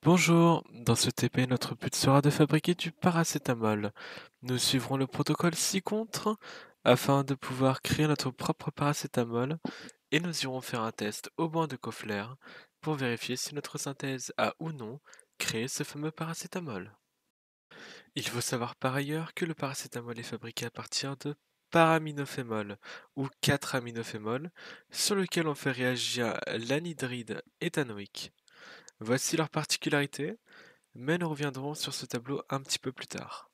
Bonjour, dans ce TP, notre but sera de fabriquer du paracétamol. Nous suivrons le protocole ci-contre afin de pouvoir créer notre propre paracétamol et nous irons faire un test au banc de Koffler pour vérifier si notre synthèse a ou non créé ce fameux paracétamol. Il faut savoir par ailleurs que le paracétamol est fabriqué à partir de paraminophémol ou 4-aminophémol sur lequel on fait réagir l'anhydride éthanoïque. Voici leurs particularités, mais nous reviendrons sur ce tableau un petit peu plus tard.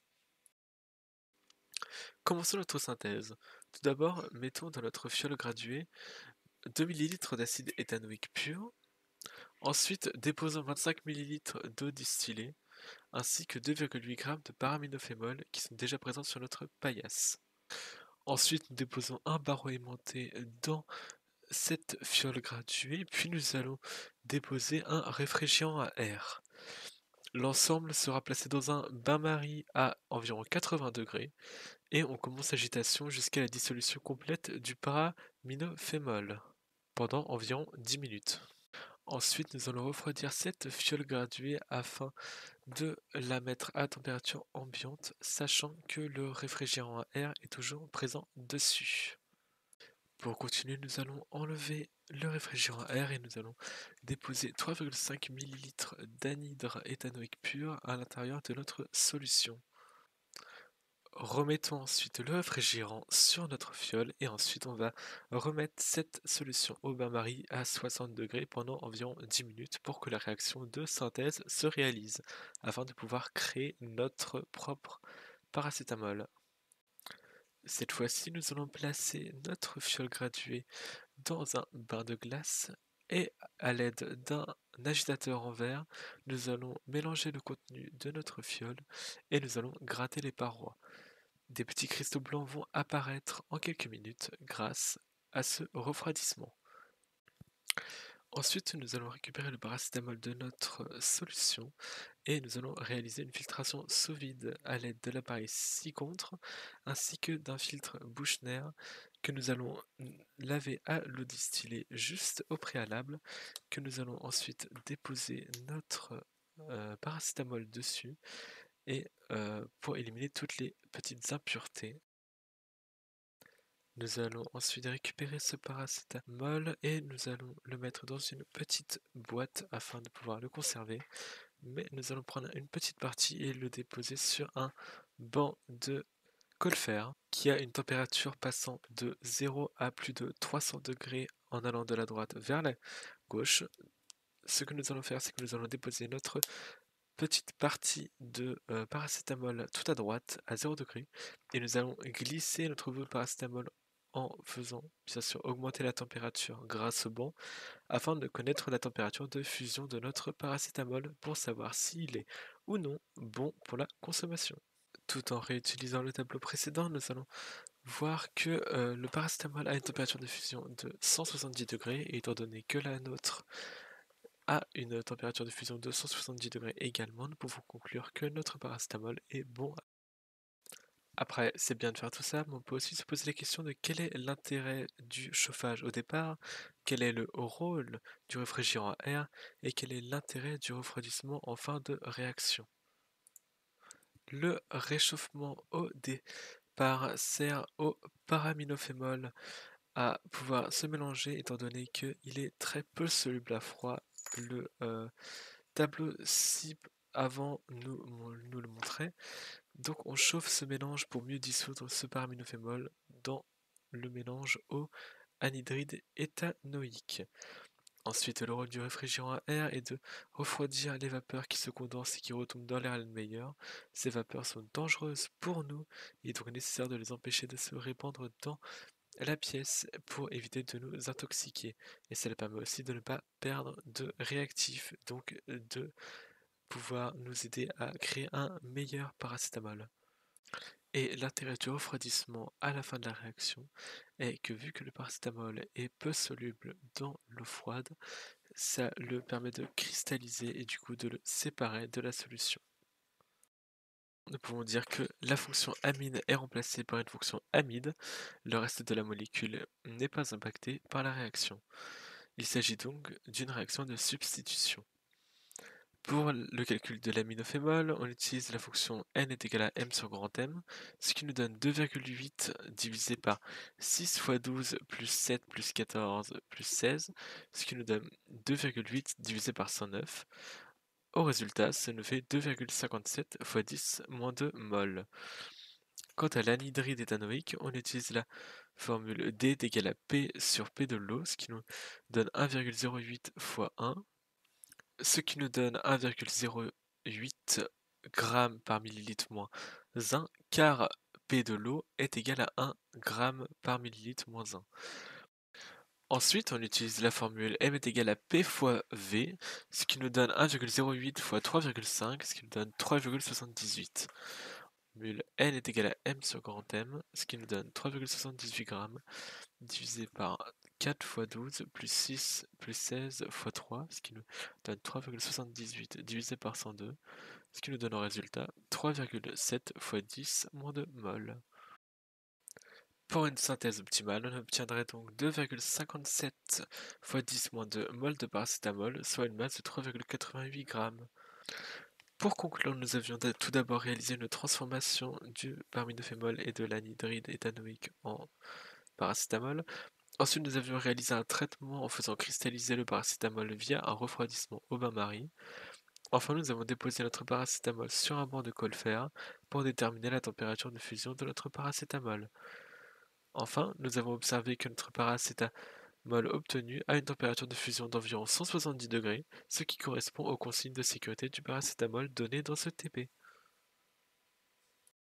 Commençons notre synthèse. Tout d'abord, mettons dans notre fiole graduée 2 ml d'acide éthanoïque pur. Ensuite, déposons 25 ml d'eau distillée, ainsi que 2,8 g de paraminophémol qui sont déjà présents sur notre paillasse. Ensuite, nous déposons un barreau aimanté dans cette fiole graduée, puis nous allons déposer un réfrigérant à air. L'ensemble sera placé dans un bain-marie à environ 80 degrés et on commence l'agitation jusqu'à la dissolution complète du paraminophémol pendant environ 10 minutes. Ensuite, nous allons refroidir cette fiole graduée afin de la mettre à température ambiante, sachant que le réfrigérant à air est toujours présent dessus. Pour continuer, nous allons enlever le réfrigérant à air et nous allons déposer 3,5 ml d'anhydre éthanoïque pur à l'intérieur de notre solution. Remettons ensuite le réfrigérant sur notre fiole et ensuite on va remettre cette solution au bain-marie à 60 degrés pendant environ 10 minutes pour que la réaction de synthèse se réalise afin de pouvoir créer notre propre paracétamol. Cette fois-ci, nous allons placer notre fiole graduée dans un bain de glace et à l'aide d'un agitateur en verre, nous allons mélanger le contenu de notre fiole et nous allons gratter les parois. Des petits cristaux blancs vont apparaître en quelques minutes grâce à ce refroidissement. Ensuite, nous allons récupérer le paracétamol de notre solution et nous allons réaliser une filtration sous vide à l'aide de l'appareil ci-contre ainsi que d'un filtre Buchner que nous allons laver à l'eau distillée juste au préalable, que nous allons ensuite déposer notre paracétamol dessus et pour éliminer toutes les petites impuretés. Nous allons ensuite récupérer ce paracétamol et nous allons le mettre dans une petite boîte afin de pouvoir le conserver. Mais nous allons prendre une petite partie et le déposer sur un banc de Colfer qui a une température passant de 0 à plus de 300 degrés en allant de la droite vers la gauche. Ce que nous allons faire, c'est que nous allons déposer notre petite partie de paracétamol tout à droite à 0 degré et nous allons glisser notre bout de paracétamol en faisant bien sûr augmenter la température grâce au banc afin de connaître la température de fusion de notre paracétamol pour savoir s'il est ou non bon pour la consommation. Tout en réutilisant le tableau précédent, nous allons voir que le paracétamol a une température de fusion de 170 degrés et étant donné que la nôtre a une température de fusion de 170 degrés également, nous pouvons conclure que notre paracétamol est bon. Après, c'est bien de faire tout ça, mais on peut aussi se poser la question de quel est l'intérêt du chauffage au départ, quel est le rôle du réfrigérant à air et quel est l'intérêt du refroidissement en fin de réaction. Le réchauffement au départ sert au paraminophémol à pouvoir se mélanger étant donné qu'il est très peu soluble à froid. Le tableau ci avant nous le montrait. Donc on chauffe ce mélange pour mieux dissoudre ce paraminophémol dans le mélange au anhydride éthanoïque. Ensuite, le rôle du réfrigérant à air est de refroidir les vapeurs qui se condensent et qui retombent dans l'air Erlenmeyer. Ces vapeurs sont dangereuses pour nous, il est donc nécessaire de les empêcher de se répandre dans la pièce pour éviter de nous intoxiquer. Et cela permet aussi de ne pas perdre de réactifs, donc de pouvoir nous aider à créer un meilleur paracétamol. Et l'intérêt du refroidissement à la fin de la réaction est que vu que le paracétamol est peu soluble dans l'eau froide, ça le permet de cristalliser et du coup de le séparer de la solution. Nous pouvons dire que la fonction amine est remplacée par une fonction amide, le reste de la molécule n'est pas impacté par la réaction. Il s'agit donc d'une réaction de substitution. Pour le calcul de l'aminophémol, on utilise la fonction n est égal à m sur grand M, ce qui nous donne 2,8 divisé par 6 fois 12 plus 7 plus 14 plus 16, ce qui nous donne 2,8 divisé par 109. Au résultat, ça nous fait 2,57 fois 10 moins 2 mol. Quant à l'anhydride éthanoïque, on utilise la formule D est égal à P sur P de l'eau, ce qui nous donne 1,08 fois 1, ce qui nous donne 1,08 g par millilitre moins 1, car P de l'eau est égal à 1 g par millilitre moins 1. Ensuite, on utilise la formule M est égal à P fois V, ce qui nous donne 1,08 fois 3,5, ce qui nous donne 3,78. Formule N est égal à M sur grand M, ce qui nous donne 3,78 g, divisé par 4 fois 12 plus 6 plus 16 fois 3, ce qui nous donne 3,78 divisé par 102, ce qui nous donne en résultat 3,7 fois 10 moins 2 mol. Pour une synthèse optimale, on obtiendrait donc 2,57 fois 10 moins 2 mol de paracétamol, soit une masse de 3,88 g. Pour conclure, nous avions tout d'abord réalisé une transformation du paraminophémol et de l'anhydride éthanoïque en paracétamol. Ensuite, nous avions réalisé un traitement en faisant cristalliser le paracétamol via un refroidissement au bain-marie. Enfin, nous avons déposé notre paracétamol sur un banc de colle-fer pour déterminer la température de fusion de notre paracétamol. Enfin, nous avons observé que notre paracétamol obtenu a une température de fusion d'environ 170 degrés, ce qui correspond aux consignes de sécurité du paracétamol données dans ce TP.